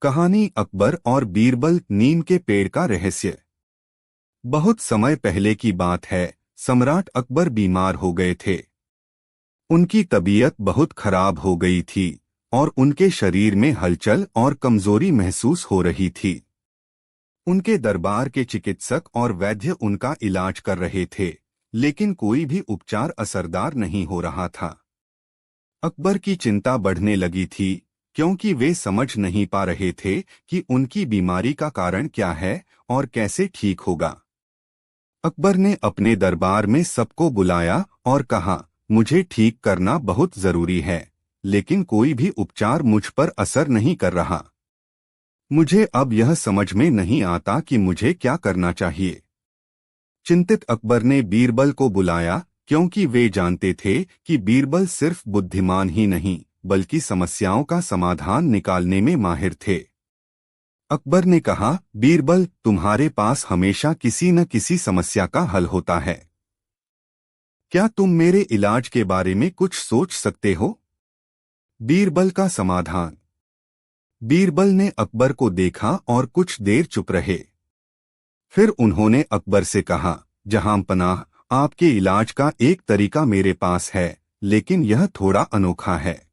कहानी अकबर और बीरबल नीम के पेड़ का रहस्य। बहुत समय पहले की बात है। सम्राट अकबर बीमार हो गए थे। उनकी तबीयत बहुत खराब हो गई थी और उनके शरीर में हलचल और कमजोरी महसूस हो रही थी। उनके दरबार के चिकित्सक और वैद्य उनका इलाज कर रहे थे, लेकिन कोई भी उपचार असरदार नहीं हो रहा था। अकबर की चिंता बढ़ने लगी थी, क्योंकि वे समझ नहीं पा रहे थे कि उनकी बीमारी का कारण क्या है और कैसे ठीक होगा। अकबर ने अपने दरबार में सबको बुलाया और कहा, मुझे ठीक करना बहुत जरूरी है, लेकिन कोई भी उपचार मुझ पर असर नहीं कर रहा। मुझे अब यह समझ में नहीं आता कि मुझे क्या करना चाहिए। चिंतित अकबर ने बीरबल को बुलाया, क्योंकि वे जानते थे कि बीरबल सिर्फ बुद्धिमान ही नहीं बल्कि समस्याओं का समाधान निकालने में माहिर थे। अकबर ने कहा, बीरबल, तुम्हारे पास हमेशा किसी न किसी समस्या का हल होता है। क्या तुम मेरे इलाज के बारे में कुछ सोच सकते हो? बीरबल का समाधान। बीरबल ने अकबर को देखा और कुछ देर चुप रहे। फिर उन्होंने अकबर से कहा, जहांपनाह, आपके इलाज का एक तरीका मेरे पास है, लेकिन यह थोड़ा अनोखा है।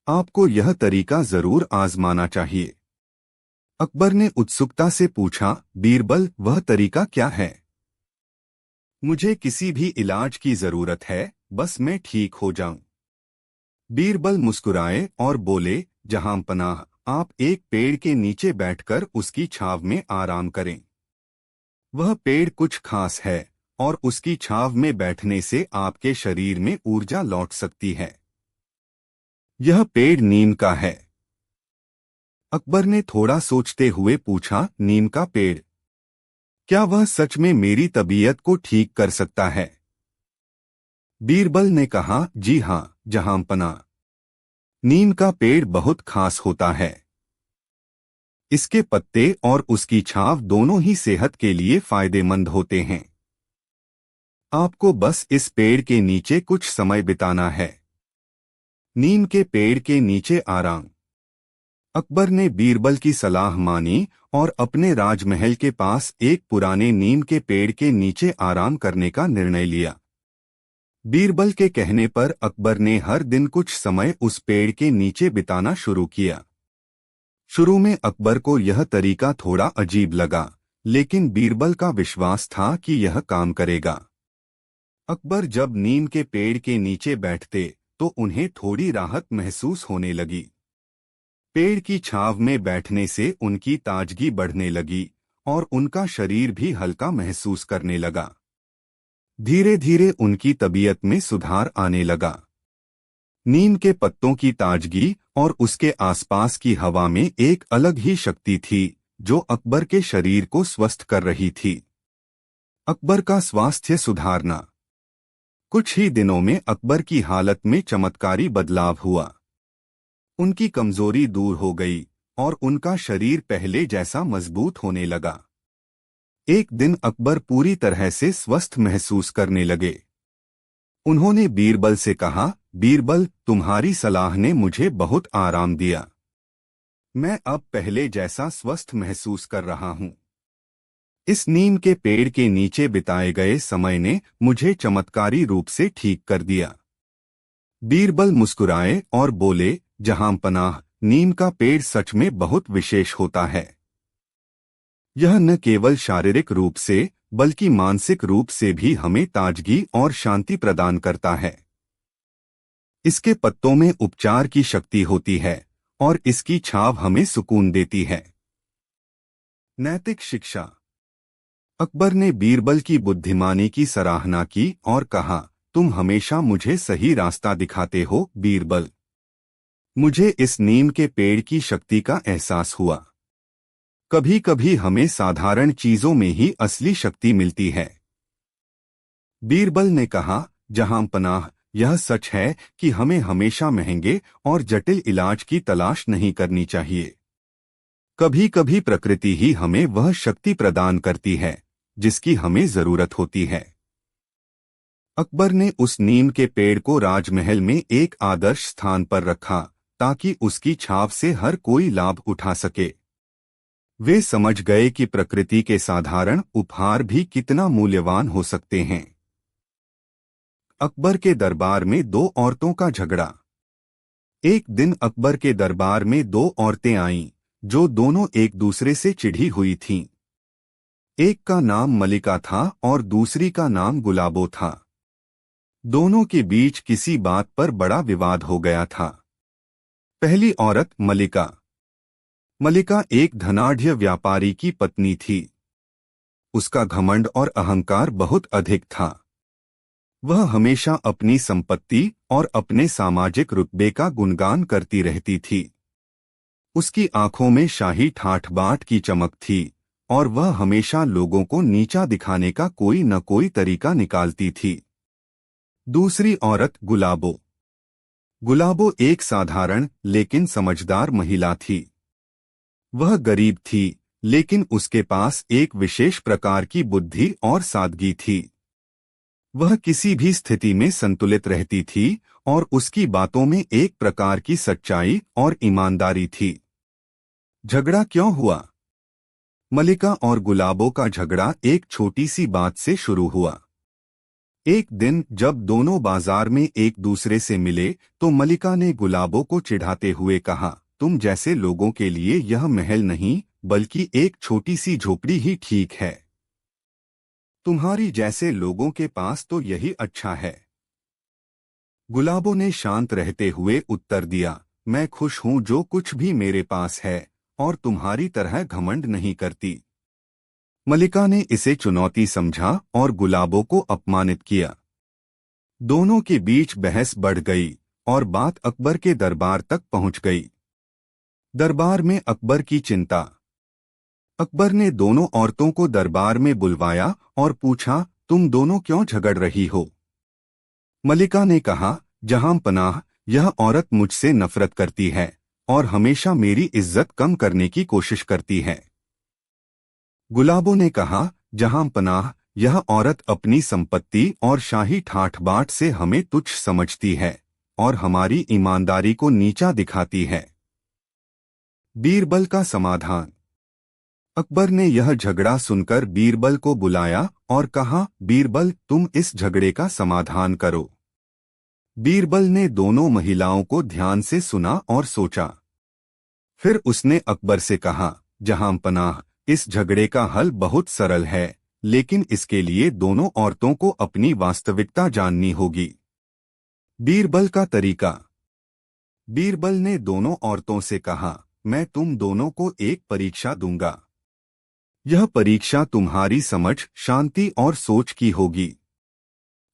आपको यह तरीका जरूर आजमाना चाहिए। अकबर ने उत्सुकता से पूछा, बीरबल, वह तरीका क्या है? मुझे किसी भी इलाज की जरूरत है, बस मैं ठीक हो जाऊं। बीरबल मुस्कुराए और बोले, जहांपनाह, आप एक पेड़ के नीचे बैठकर उसकी छांव में आराम करें। वह पेड़ कुछ खास है और उसकी छांव में बैठने से आपके शरीर में ऊर्जा लौट सकती है। यह पेड़ नीम का है। अकबर ने थोड़ा सोचते हुए पूछा, नीम का पेड़? क्या वह सच में मेरी तबीयत को ठीक कर सकता है? बीरबल ने कहा, जी हाँ, जहांपनाह। नीम का पेड़ बहुत खास होता है। इसके पत्ते और उसकी छांव दोनों ही सेहत के लिए फायदेमंद होते हैं। आपको बस इस पेड़ के नीचे कुछ समय बिताना है। नीम के पेड़ के नीचे आराम। अकबर ने बीरबल की सलाह मानी और अपने राजमहल के पास एक पुराने नीम के पेड़ के नीचे आराम करने का निर्णय लिया। बीरबल के कहने पर अकबर ने हर दिन कुछ समय उस पेड़ के नीचे बिताना शुरू किया। शुरू में अकबर को यह तरीका थोड़ा अजीब लगा, लेकिन बीरबल का विश्वास था कि यह काम करेगा। अकबर जब नीम के पेड़ के नीचे बैठते तो उन्हें थोड़ी राहत महसूस होने लगी। पेड़ की छांव में बैठने से उनकी ताजगी बढ़ने लगी और उनका शरीर भी हल्का महसूस करने लगा। धीरे धीरे उनकी तबीयत में सुधार आने लगा। नीम के पत्तों की ताजगी और उसके आसपास की हवा में एक अलग ही शक्ति थी, जो अकबर के शरीर को स्वस्थ कर रही थी। अकबर का स्वास्थ्य सुधारना। कुछ ही दिनों में अकबर की हालत में चमत्कारी बदलाव हुआ। उनकी कमजोरी दूर हो गई और उनका शरीर पहले जैसा मजबूत होने लगा। एक दिन अकबर पूरी तरह से स्वस्थ महसूस करने लगे। उन्होंने बीरबल से कहा, बीरबल, तुम्हारी सलाह ने मुझे बहुत आराम दिया। मैं अब पहले जैसा स्वस्थ महसूस कर रहा हूँ। इस नीम के पेड़ के नीचे बिताए गए समय ने मुझे चमत्कारी रूप से ठीक कर दिया। बीरबल मुस्कुराए और बोले, जहांपनाह, नीम का पेड़ सच में बहुत विशेष होता है। यह न केवल शारीरिक रूप से बल्कि मानसिक रूप से भी हमें ताजगी और शांति प्रदान करता है। इसके पत्तों में उपचार की शक्ति होती है और इसकी छांव हमें सुकून देती है। नैतिक शिक्षा। अकबर ने बीरबल की बुद्धिमानी की सराहना की और कहा, तुम हमेशा मुझे सही रास्ता दिखाते हो, बीरबल। मुझे इस नीम के पेड़ की शक्ति का एहसास हुआ। कभी कभी हमें साधारण चीजों में ही असली शक्ति मिलती है। बीरबल ने कहा, जहांपनाह, यह सच है कि हमें हमेशा महंगे और जटिल इलाज की तलाश नहीं करनी चाहिए। कभी कभी प्रकृति ही हमें वह शक्ति प्रदान करती है जिसकी हमें जरूरत होती है। अकबर ने उस नीम के पेड़ को राजमहल में एक आदर्श स्थान पर रखा, ताकि उसकी छाप से हर कोई लाभ उठा सके। वे समझ गए कि प्रकृति के साधारण उपहार भी कितना मूल्यवान हो सकते हैं। अकबर के दरबार में दो औरतों का झगड़ा। एक दिन अकबर के दरबार में दो औरतें आईं, जो दोनों एक दूसरे से चिढ़ी हुई थीं। एक का नाम मलिका था और दूसरी का नाम गुलाबो था। दोनों के बीच किसी बात पर बड़ा विवाद हो गया था। पहली औरत मलिका। मलिका एक धनाढ्य व्यापारी की पत्नी थी। उसका घमंड और अहंकार बहुत अधिक था। वह हमेशा अपनी संपत्ति और अपने सामाजिक रुतबे का गुणगान करती रहती थी। उसकी आंखों में शाही ठाठ बाट की चमक थी और वह हमेशा लोगों को नीचा दिखाने का कोई न कोई तरीका निकालती थी। दूसरी औरत गुलाबो। गुलाबो एक साधारण लेकिन समझदार महिला थी। वह गरीब थी, लेकिन उसके पास एक विशेष प्रकार की बुद्धि और सादगी थी। वह किसी भी स्थिति में संतुलित रहती थी और उसकी बातों में एक प्रकार की सच्चाई और ईमानदारी थी। झगड़ा क्यों हुआ? मलिका और गुलाबो का झगड़ा एक छोटी सी बात से शुरू हुआ। एक दिन जब दोनों बाजार में एक दूसरे से मिले तो मलिका ने गुलाबो को चिढ़ाते हुए कहा, तुम जैसे लोगों के लिए यह महल नहीं बल्कि एक छोटी सी झोपड़ी ही ठीक है। तुम्हारी जैसे लोगों के पास तो यही अच्छा है। गुलाबो ने शांत रहते हुए उत्तर दिया, मैं खुश हूं जो कुछ भी मेरे पास है और तुम्हारी तरह घमंड नहीं करती। मलिका ने इसे चुनौती समझा और गुलाबो को अपमानित किया। दोनों के बीच बहस बढ़ गई और बात अकबर के दरबार तक पहुंच गई। दरबार में अकबर की चिंता। अकबर ने दोनों औरतों को दरबार में बुलवाया और पूछा, तुम दोनों क्यों झगड़ रही हो? मलिका ने कहा, जहां पनाह, यह औरत मुझसे नफरत करती है और हमेशा मेरी इज्जत कम करने की कोशिश करती है। गुलाबो ने कहा, जहां पनाह, यह औरत अपनी संपत्ति और शाही ठाठ बाट से हमें तुच्छ समझती है और हमारी ईमानदारी को नीचा दिखाती है। बीरबल का समाधान। अकबर ने यह झगड़ा सुनकर बीरबल को बुलाया और कहा, बीरबल, तुम इस झगड़े का समाधान करो। बीरबल ने दोनों महिलाओं को ध्यान से सुना और सोचा। फिर उसने अकबर से कहा, जहां पनाह, इस झगड़े का हल बहुत सरल है, लेकिन इसके लिए दोनों औरतों को अपनी वास्तविकता जाननी होगी। बीरबल का तरीका। बीरबल ने दोनों औरतों से कहा, मैं तुम दोनों को एक परीक्षा दूंगा। यह परीक्षा तुम्हारी समझ, शांति और सोच की होगी।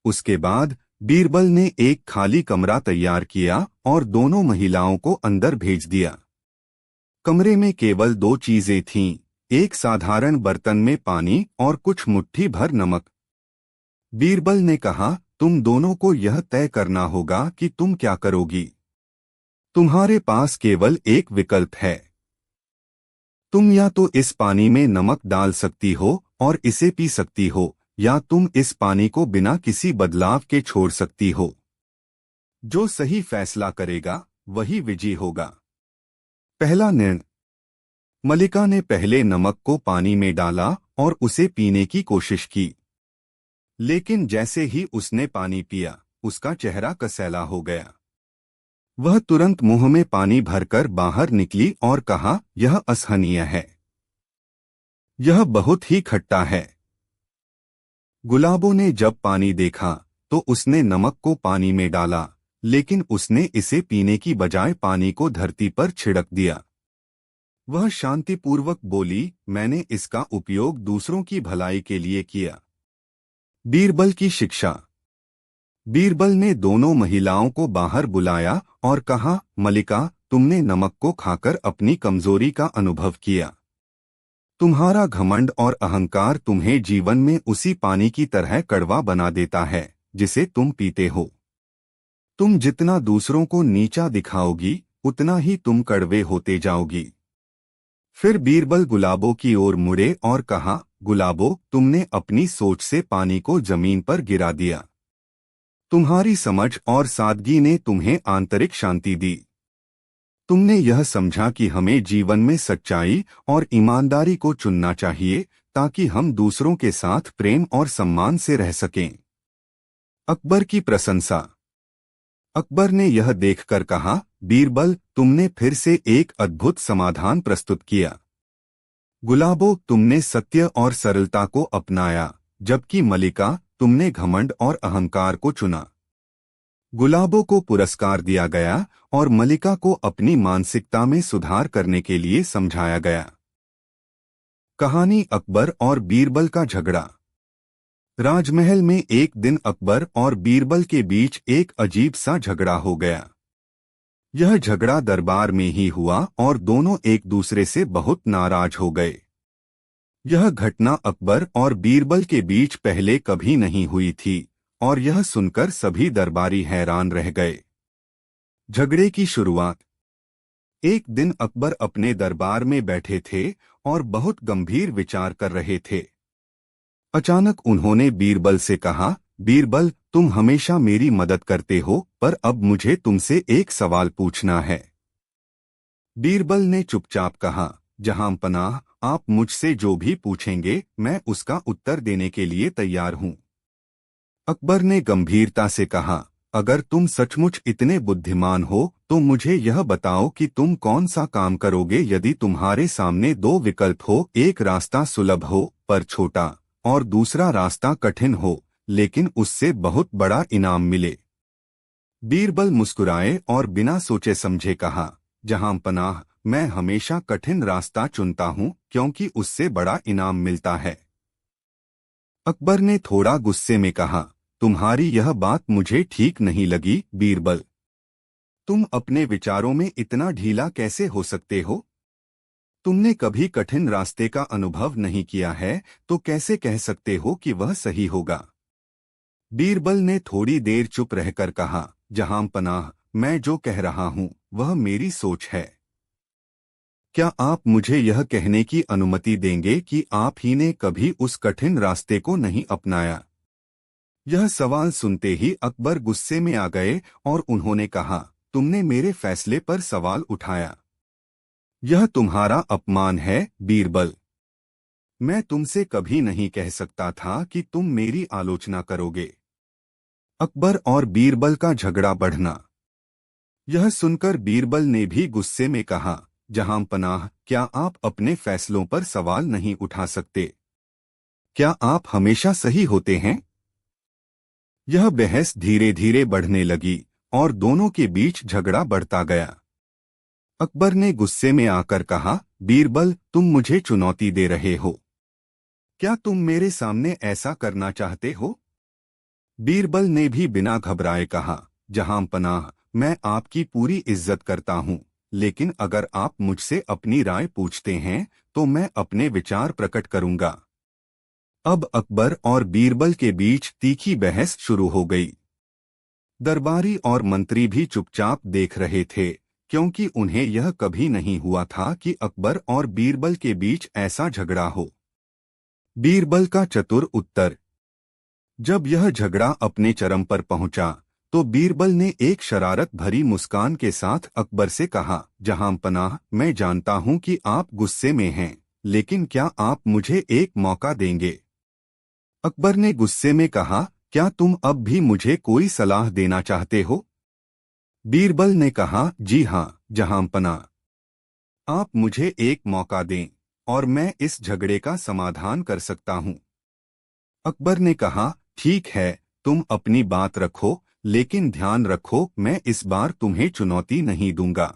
उसके बाद बीरबल ने एक खाली कमरा तैयार किया और दोनों महिलाओं को अंदर भेज दिया। कमरे में केवल दो चीजें थीं, एक साधारण बर्तन में पानी और कुछ मुट्ठी भर नमक। बीरबल ने कहा, तुम दोनों को यह तय करना होगा कि तुम क्या करोगी। तुम्हारे पास केवल एक विकल्प है। तुम या तो इस पानी में नमक डाल सकती हो और इसे पी सकती हो, या तुम इस पानी को बिना किसी बदलाव के छोड़ सकती हो। जो सही फैसला करेगा वही विजयी होगा। पहला निर्णय। मलिका ने पहले नमक को पानी में डाला और उसे पीने की कोशिश की, लेकिन जैसे ही उसने पानी पिया, उसका चेहरा कसैला हो गया। वह तुरंत मुंह में पानी भरकर बाहर निकली और कहा, यह असहनीय है। यह बहुत ही खट्टा है। गुलाबो ने जब पानी देखा तो उसने नमक को पानी में डाला, लेकिन उसने इसे पीने की बजाय पानी को धरती पर छिड़क दिया। वह शांतिपूर्वक बोली, मैंने इसका उपयोग दूसरों की भलाई के लिए किया। बीरबल की शिक्षा। बीरबल ने दोनों महिलाओं को बाहर बुलाया और कहा, मलिका, तुमने नमक को खाकर अपनी कमजोरी का अनुभव किया। तुम्हारा घमंड और अहंकार तुम्हें जीवन में उसी पानी की तरह कड़वा बना देता है जिसे तुम पीते हो। तुम जितना दूसरों को नीचा दिखाओगी, उतना ही तुम कड़वे होते जाओगी। फिर बीरबल गुलाबो की ओर मुड़े और कहा, गुलाबो, तुमने अपनी सोच से पानी को जमीन पर गिरा दिया। तुम्हारी समझ और सादगी ने तुम्हें आंतरिक शांति दी। तुमने यह समझा कि हमें जीवन में सच्चाई और ईमानदारी को चुनना चाहिए ताकि हम दूसरों के साथ प्रेम और सम्मान से रह सकें। अकबर की प्रशंसा। अकबर ने यह देखकर कहा, बीरबल, तुमने फिर से एक अद्भुत समाधान प्रस्तुत किया। गुलाबो, तुमने सत्य और सरलता को अपनाया, जबकि मलिका, तुमने घमंड और अहंकार को चुना। गुलाबो को पुरस्कार दिया गया और मलिका को अपनी मानसिकता में सुधार करने के लिए समझाया गया। कहानी अकबर और बीरबल का झगड़ा। राजमहल में एक दिन अकबर और बीरबल के बीच एक अजीब सा झगड़ा हो गया। यह झगड़ा दरबार में ही हुआ और दोनों एक दूसरे से बहुत नाराज हो गए। यह घटना अकबर और बीरबल के बीच पहले कभी नहीं हुई थी और यह सुनकर सभी दरबारी हैरान रह गए। झगड़े की शुरुआत। एक दिन अकबर अपने दरबार में बैठे थे और बहुत गंभीर विचार कर रहे थे। अचानक उन्होंने बीरबल से कहा, बीरबल, तुम हमेशा मेरी मदद करते हो, पर अब मुझे तुमसे एक सवाल पूछना है। बीरबल ने चुपचाप कहा, जहांपनाह, आप मुझसे जो भी पूछेंगे मैं उसका उत्तर देने के लिए तैयार हूं। अकबर ने गंभीरता से कहा, अगर तुम सचमुच इतने बुद्धिमान हो तो मुझे यह बताओ कि तुम कौन सा काम करोगे यदि तुम्हारे सामने दो विकल्प हो, एक रास्ता सुलभ हो पर छोटा और दूसरा रास्ता कठिन हो लेकिन उससे बहुत बड़ा इनाम मिले। बीरबल मुस्कुराए और बिना सोचे समझे कहा, जहांपनाह, मैं हमेशा कठिन रास्ता चुनता हूं क्योंकि उससे बड़ा इनाम मिलता है। अकबर ने थोड़ा गुस्से में कहा, तुम्हारी यह बात मुझे ठीक नहीं लगी बीरबल। तुम अपने विचारों में इतना ढीला कैसे हो सकते हो? तुमने कभी कठिन रास्ते का अनुभव नहीं किया है तो कैसे कह सकते हो कि वह सही होगा? बीरबल ने थोड़ी देर चुप रहकर कहा, जहांपनाह, मैं जो कह रहा हूं वह मेरी सोच है। क्या आप मुझे यह कहने की अनुमति देंगे कि आप ही ने कभी उस कठिन रास्ते को नहीं अपनाया? यह सवाल सुनते ही अकबर गुस्से में आ गए और उन्होंने कहा, तुमने मेरे फैसले पर सवाल उठाया। यह तुम्हारा अपमान है बीरबल। मैं तुमसे कभी नहीं कह सकता था कि तुम मेरी आलोचना करोगे। अकबर और बीरबल का झगड़ा बढ़ना। यह सुनकर बीरबल ने भी गुस्से में कहा, जहांपनाह, क्या आप अपने फैसलों पर सवाल नहीं उठा सकते? क्या आप हमेशा सही होते हैं? यह बहस धीरे धीरे बढ़ने लगी और दोनों के बीच झगड़ा बढ़ता गया। अकबर ने गुस्से में आकर कहा, बीरबल, तुम मुझे चुनौती दे रहे हो। क्या तुम मेरे सामने ऐसा करना चाहते हो? बीरबल ने भी बिना घबराए कहा, जहांपनाह, मैं आपकी पूरी इज्जत करता हूं, लेकिन अगर आप मुझसे अपनी राय पूछते हैं तो मैं अपने विचार प्रकट करूंगा। अब अकबर और बीरबल के बीच तीखी बहस शुरू हो गई। दरबारी और मंत्री भी चुपचाप देख रहे थे क्योंकि उन्हें यह कभी नहीं हुआ था कि अकबर और बीरबल के बीच ऐसा झगड़ा हो। बीरबल का चतुर उत्तर। जब यह झगड़ा अपने चरम पर पहुंचा तो बीरबल ने एक शरारत भरी मुस्कान के साथ अकबर से कहा, जहांपनाह, मैं जानता हूं कि आप गुस्से में हैं, लेकिन क्या आप मुझे एक मौका देंगे? अकबर ने गुस्से में कहा, क्या तुम अब भी मुझे कोई सलाह देना चाहते हो? बीरबल ने कहा, जी हाँ जहांपनाह, आप मुझे एक मौका दें और मैं इस झगड़े का समाधान कर सकता हूं। अकबर ने कहा, ठीक है, तुम अपनी बात रखो, लेकिन ध्यान रखो मैं इस बार तुम्हें चुनौती नहीं दूंगा।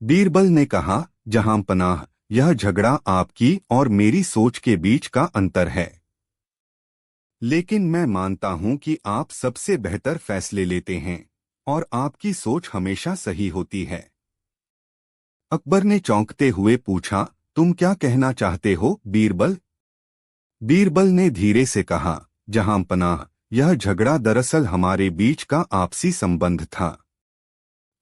बीरबल ने कहा, जहांपनाह, यह झगड़ा आपकी और मेरी सोच के बीच का अंतर है, लेकिन मैं मानता हूं कि आप सबसे बेहतर फैसले लेते हैं और आपकी सोच हमेशा सही होती है। अकबर ने चौंकते हुए पूछा, तुम क्या कहना चाहते हो बीरबल? बीरबल ने धीरे से कहा, जहांपनाह, यह झगड़ा दरअसल हमारे बीच का आपसी संबंध था।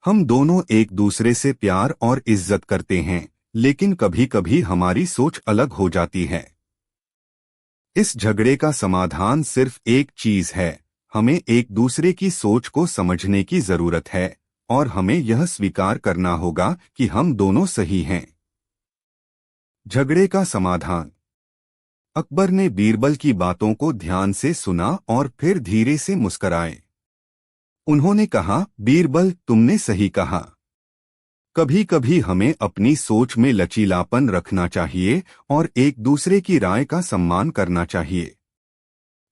हम दोनों एक दूसरे से प्यार और इज्जत करते हैं, लेकिन कभी कभी हमारी सोच अलग हो जाती है। इस झगड़े का समाधान सिर्फ एक चीज है, हमें एक दूसरे की सोच को समझने की जरूरत है और हमें यह स्वीकार करना होगा कि हम दोनों सही हैं। झगड़े का समाधान। अकबर ने बीरबल की बातों को ध्यान से सुना और फिर धीरे से मुस्कुराए। उन्होंने कहा, बीरबल, तुमने सही कहा। कभी कभी हमें अपनी सोच में लचीलापन रखना चाहिए और एक दूसरे की राय का सम्मान करना चाहिए।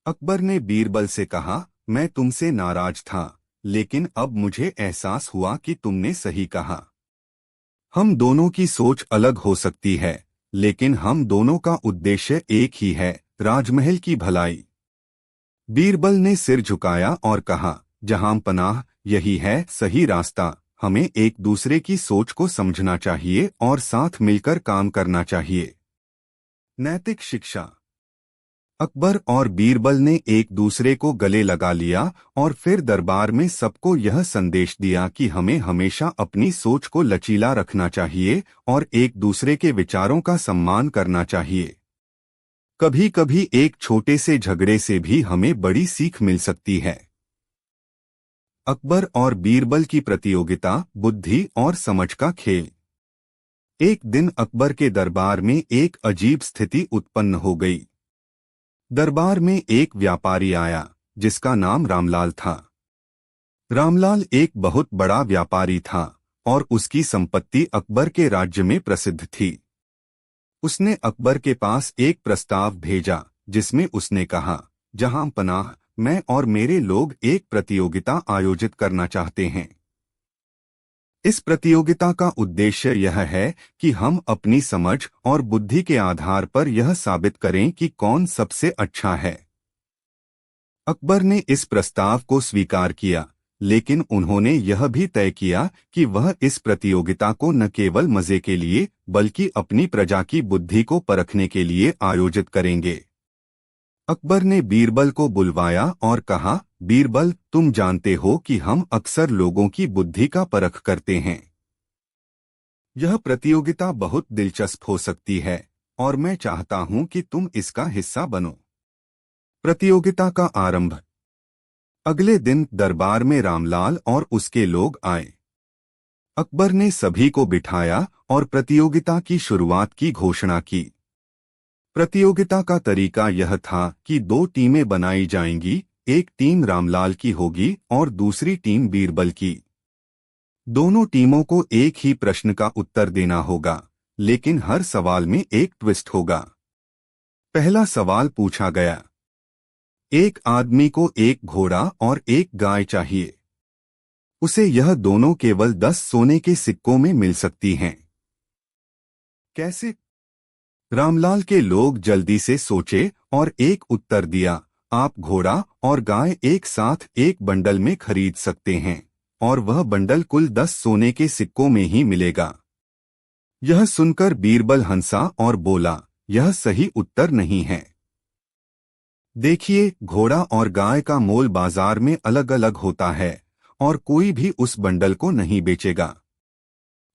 अकबर ने बीरबल से कहा, मैं तुमसे नाराज था, लेकिन अब मुझे एहसास हुआ कि तुमने सही कहा। हम दोनों की सोच अलग हो सकती है, लेकिन हम दोनों का उद्देश्य एक ही है, राजमहल की भलाई। बीरबल ने सिर झुकाया और कहा, जहां पनाह, यही है सही रास्ता। हमें एक दूसरे की सोच को समझना चाहिए और साथ मिलकर काम करना चाहिए। नैतिक शिक्षा। अकबर और बीरबल ने एक दूसरे को गले लगा लिया और फिर दरबार में सबको यह संदेश दिया कि हमें हमेशा अपनी सोच को लचीला रखना चाहिए और एक दूसरे के विचारों का सम्मान करना चाहिए। कभी कभी एक छोटे से झगड़े से भी हमें बड़ी सीख मिल सकती है। अकबर और बीरबल की प्रतियोगिता, बुद्धि और समझ का खेल। एक दिन अकबर के दरबार में एक अजीब स्थिति उत्पन्न हो गई। दरबार में एक व्यापारी आया जिसका नाम रामलाल था। रामलाल एक बहुत बड़ा व्यापारी था और उसकी संपत्ति अकबर के राज्य में प्रसिद्ध थी। उसने अकबर के पास एक प्रस्ताव भेजा जिसमें उसने कहा, जहां पनाह, मैं और मेरे लोग एक प्रतियोगिता आयोजित करना चाहते हैं। इस प्रतियोगिता का उद्देश्य यह है कि हम अपनी समझ और बुद्धि के आधार पर यह साबित करें कि कौन सबसे अच्छा है। अकबर ने इस प्रस्ताव को स्वीकार किया, लेकिन उन्होंने यह भी तय किया कि वह इस प्रतियोगिता को न केवल मजे के लिए बल्कि अपनी प्रजा की बुद्धि को परखने के लिए आयोजित करेंगे। अकबर ने बीरबल को बुलवाया और कहा, बीरबल, तुम जानते हो कि हम अक्सर लोगों की बुद्धि का परख करते हैं। यह प्रतियोगिता बहुत दिलचस्प हो सकती है और मैं चाहता हूं कि तुम इसका हिस्सा बनो। प्रतियोगिता का आरंभ। अगले दिन दरबार में रामलाल और उसके लोग आए। अकबर ने सभी को बिठाया और प्रतियोगिता की शुरुआत की घोषणा की। प्रतियोगिता का तरीका यह था कि दो टीमें बनाई जाएंगी, एक टीम रामलाल की होगी और दूसरी टीम बीरबल की। दोनों टीमों को एक ही प्रश्न का उत्तर देना होगा, लेकिन हर सवाल में एक ट्विस्ट होगा। पहला सवाल पूछा गया, एक आदमी को एक घोड़ा और एक गाय चाहिए। उसे यह दोनों केवल 10 सोने के सिक्कों में मिल सकती हैं। कैसे? रामलाल के लोग जल्दी से सोचे और एक उत्तर दिया, आप घोड़ा और गाय एक साथ एक बंडल में खरीद सकते हैं और वह बंडल कुल 10 सोने के सिक्कों में ही मिलेगा। यह सुनकर बीरबल हंसा और बोला, यह सही उत्तर नहीं है। देखिए, घोड़ा और गाय का मोल बाजार में अलग अलग होता है और कोई भी उस बंडल को नहीं बेचेगा।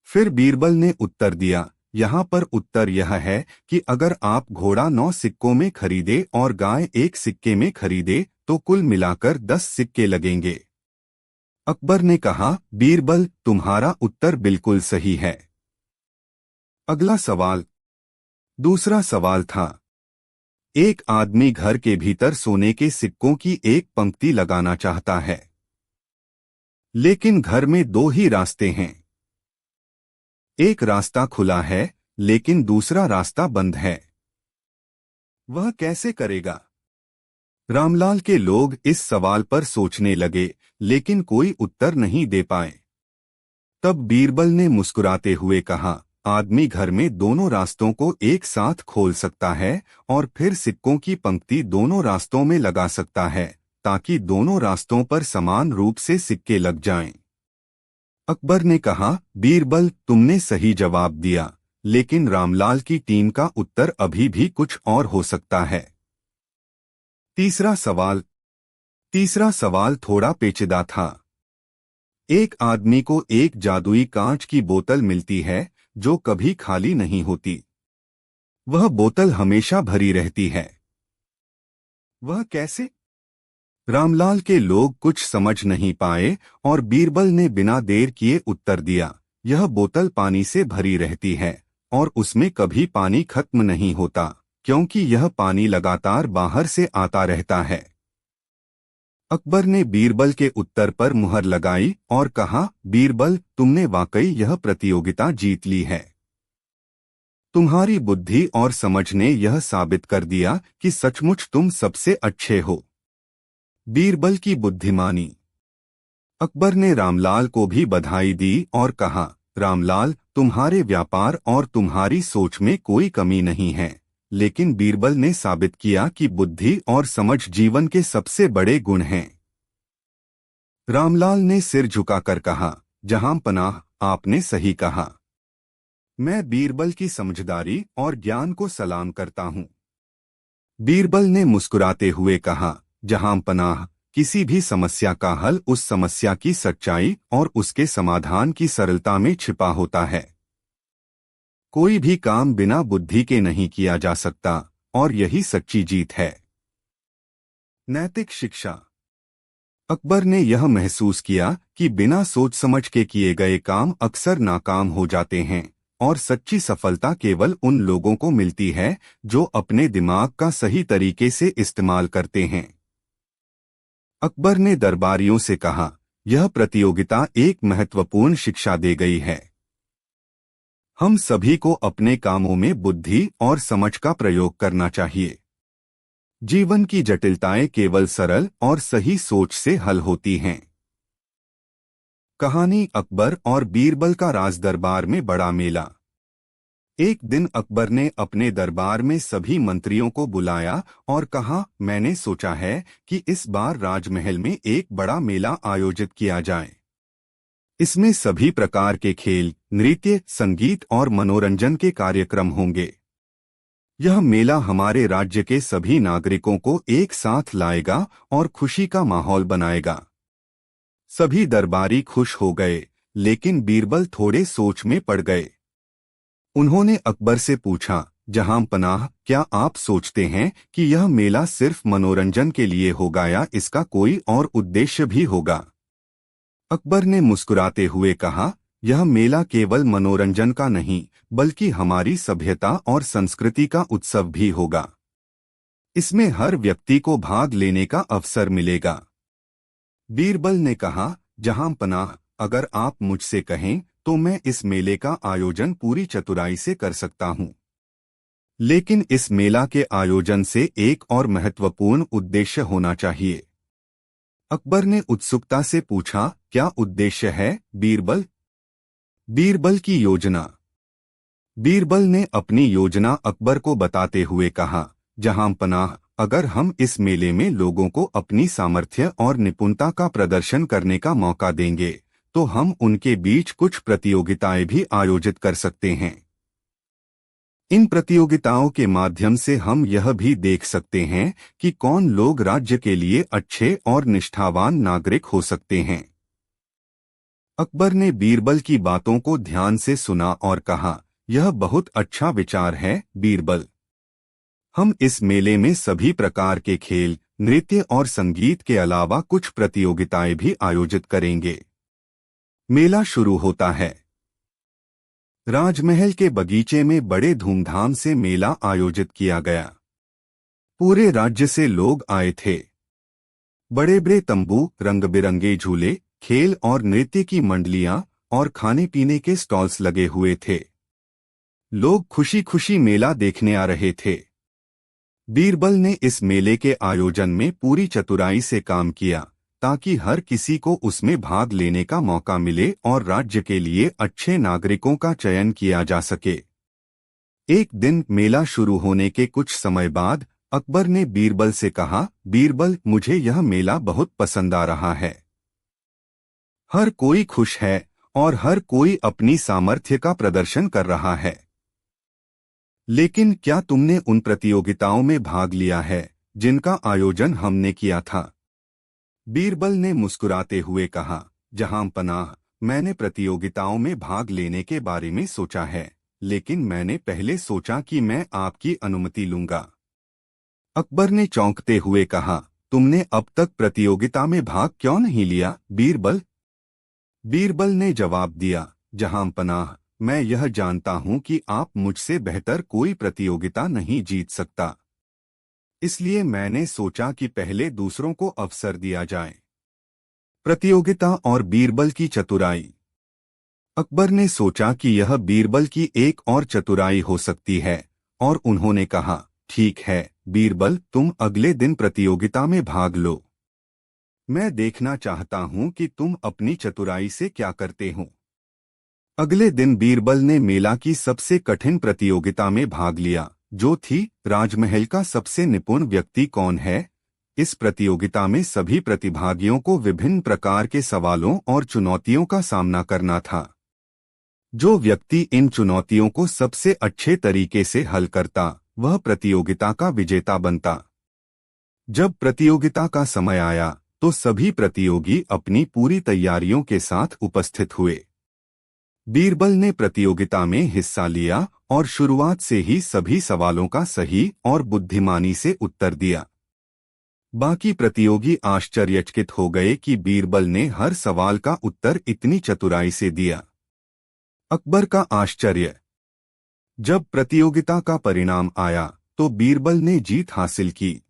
फिर बीरबल ने उत्तर दिया, यहाँ पर उत्तर यह है कि अगर आप घोड़ा 9 सिक्कों में खरीदे और गाय 1 सिक्के में खरीदे तो कुल मिलाकर 10 सिक्के लगेंगे। अकबर ने कहा, बीरबल, तुम्हारा उत्तर बिल्कुल सही है। अगला सवाल। दूसरा सवाल था, एक आदमी घर के भीतर सोने के सिक्कों की एक पंक्ति लगाना चाहता है, लेकिन घर में 2 ही रास्ते हैं। एक रास्ता खुला है लेकिन दूसरा रास्ता बंद है। वह कैसे करेगा? रामलाल के लोग इस सवाल पर सोचने लगे, लेकिन कोई उत्तर नहीं दे पाए। तब बीरबल ने मुस्कुराते हुए कहा, आदमी घर में दोनों रास्तों को एक साथ खोल सकता है और फिर सिक्कों की पंक्ति दोनों रास्तों में लगा सकता है ताकि दोनों रास्तों पर समान रूप से सिक्के लग जाएं। अकबर ने कहा, बीरबल, तुमने सही जवाब दिया, लेकिन रामलाल की टीम का उत्तर अभी भी कुछ और हो सकता है। तीसरा सवाल। तीसरा सवाल थोड़ा पेचीदा था। एक आदमी को एक जादुई कांच की बोतल मिलती है जो कभी खाली नहीं होती। वह बोतल हमेशा भरी रहती है। वह कैसे? रामलाल के लोग कुछ समझ नहीं पाए और बीरबल ने बिना देर किए उत्तर दिया, यह बोतल पानी से भरी रहती है और उसमें कभी पानी खत्म नहीं होता, क्योंकि यह पानी लगातार बाहर से आता रहता है। अकबर ने बीरबल के उत्तर पर मुहर लगाई और कहा, बीरबल, तुमने वाकई यह प्रतियोगिता जीत ली है। तुम्हारी बुद्धि और समझ ने यह साबित कर दिया कि सचमुच तुम सबसे अच्छे हो। बीरबल की बुद्धिमानी। अकबर ने रामलाल को भी बधाई दी और कहा, रामलाल, तुम्हारे व्यापार और तुम्हारी सोच में कोई कमी नहीं है, लेकिन बीरबल ने साबित किया कि बुद्धि और समझ जीवन के सबसे बड़े गुण हैं। रामलाल ने सिर झुकाकर कहा, जहां पनाह, आपने सही कहा। मैं बीरबल की समझदारी और ज्ञान को सलाम करता हूं। बीरबल ने मुस्कुराते हुए कहा, जहां पनाह, किसी भी समस्या का हल उस समस्या की सच्चाई और उसके समाधान की सरलता में छिपा होता है। कोई भी काम बिना बुद्धि के नहीं किया जा सकता, और यही सच्ची जीत है। नैतिक शिक्षा। अकबर ने यह महसूस किया कि बिना सोच समझ के किए गए काम अक्सर नाकाम हो जाते हैं, और सच्ची सफलता केवल उन लोगों को मिलती है जो अपने दिमाग का सही तरीके से इस्तेमाल करते हैं। अकबर ने दरबारियों से कहा, यह प्रतियोगिता एक महत्वपूर्ण शिक्षा दे गई है। हम सभी को अपने कामों में बुद्धि और समझ का प्रयोग करना चाहिए। जीवन की जटिलताएं केवल सरल और सही सोच से हल होती हैं। कहानी, अकबर और बीरबल का राज दरबार में बड़ा मेला। एक दिन अकबर ने अपने दरबार में सभी मंत्रियों को बुलाया और कहा, मैंने सोचा है कि इस बार राजमहल में एक बड़ा मेला आयोजित किया जाए। इसमें सभी प्रकार के खेल, नृत्य, संगीत और मनोरंजन के कार्यक्रम होंगे। यह मेला हमारे राज्य के सभी नागरिकों को एक साथ लाएगा और खुशी का माहौल बनाएगा। सभी दरबारी खुश हो गए, लेकिन बीरबल थोड़े सोच में पड़ गए। उन्होंने अकबर से पूछा, जहां पनाह, क्या आप सोचते हैं कि यह मेला सिर्फ मनोरंजन के लिए होगा या इसका कोई और उद्देश्य भी होगा? अकबर ने मुस्कुराते हुए कहा, यह मेला केवल मनोरंजन का नहीं, बल्कि हमारी सभ्यता और संस्कृति का उत्सव भी होगा। इसमें हर व्यक्ति को भाग लेने का अवसर मिलेगा। बीरबल ने कहा, जहां पनाह, अगर आप मुझसे कहें तो मैं इस मेले का आयोजन पूरी चतुराई से कर सकता हूं। लेकिन इस मेला के आयोजन से एक और महत्वपूर्ण उद्देश्य होना चाहिए। अकबर ने उत्सुकता से पूछा, क्या उद्देश्य है, बीरबल? बीरबल की योजना। बीरबल ने अपनी योजना अकबर को बताते हुए कहा, जहां पनाह, अगर हम इस मेले में लोगों को अपनी सामर्थ्य और निपुणता का प्रदर्शन करने का मौका देंगे, तो हम उनके बीच कुछ प्रतियोगिताएं भी आयोजित कर सकते हैं। इन प्रतियोगिताओं के माध्यम से हम यह भी देख सकते हैं कि कौन लोग राज्य के लिए अच्छे और निष्ठावान नागरिक हो सकते हैं। अकबर ने बीरबल की बातों को ध्यान से सुना और कहा, यह बहुत अच्छा विचार है, बीरबल। हम इस मेले में सभी प्रकार के खेल, नृत्य और संगीत के अलावा कुछ प्रतियोगिताएं भी आयोजित करेंगे। मेला शुरू होता है। राजमहल के बगीचे में बड़े धूमधाम से मेला आयोजित किया गया। पूरे राज्य से लोग आए थे। बड़े बड़े तंबू, रंग बिरंगे झूले, खेल और नृत्य की मंडलियां और खाने पीने के स्टॉल्स लगे हुए थे। लोग खुशी खुशी मेला देखने आ रहे थे। बीरबल ने इस मेले के आयोजन में पूरी चतुराई से काम किया, ताकि हर किसी को उसमें भाग लेने का मौका मिले और राज्य के लिए अच्छे नागरिकों का चयन किया जा सके। एक दिन मेला शुरू होने के कुछ समय बाद अकबर ने बीरबल से कहा, बीरबल, मुझे यह मेला बहुत पसंद आ रहा है। हर कोई खुश है और हर कोई अपनी सामर्थ्य का प्रदर्शन कर रहा है। लेकिन क्या तुमने उन प्रतियोगिताओं में भाग लिया है जिनका आयोजन हमने किया था? बीरबल ने मुस्कुराते हुए कहा, जहां पनाह, मैंने प्रतियोगिताओं में भाग लेने के बारे में सोचा है, लेकिन मैंने पहले सोचा कि मैं आपकी अनुमति लूंगा। अकबर ने चौंकते हुए कहा, तुमने अब तक प्रतियोगिता में भाग क्यों नहीं लिया, बीरबल? बीरबल ने जवाब दिया, जहांपनाह, मैं यह जानता हूं कि आप मुझसे बेहतर कोई प्रतियोगिता नहीं जीत सकता। इसलिए मैंने सोचा कि पहले दूसरों को अवसर दिया जाए। प्रतियोगिता और बीरबल की चतुराई। अकबर ने सोचा कि यह बीरबल की एक और चतुराई हो सकती है, और उन्होंने कहा, ठीक है बीरबल, तुम अगले दिन प्रतियोगिता में भाग लो। मैं देखना चाहता हूं कि तुम अपनी चतुराई से क्या करते हो। अगले दिन बीरबल ने मेला की सबसे कठिन प्रतियोगिता में भाग लिया, जो थी राजमहल का सबसे निपुण व्यक्ति कौन है। इस प्रतियोगिता में सभी प्रतिभागियों को विभिन्न प्रकार के सवालों और चुनौतियों का सामना करना था। जो व्यक्ति इन चुनौतियों को सबसे अच्छे तरीके से हल करता, वह प्रतियोगिता का विजेता बनता। जब प्रतियोगिता का समय आया तो सभी प्रतियोगी अपनी पूरी तैयारियों के साथ उपस्थित हुए। बीरबल ने प्रतियोगिता में हिस्सा लिया और शुरुआत से ही सभी सवालों का सही और बुद्धिमानी से उत्तर दिया। बाकी प्रतियोगी आश्चर्यचकित हो गए कि बीरबल ने हर सवाल का उत्तर इतनी चतुराई से दिया। अकबर का आश्चर्य। जब प्रतियोगिता का परिणाम आया तो बीरबल ने जीत हासिल की।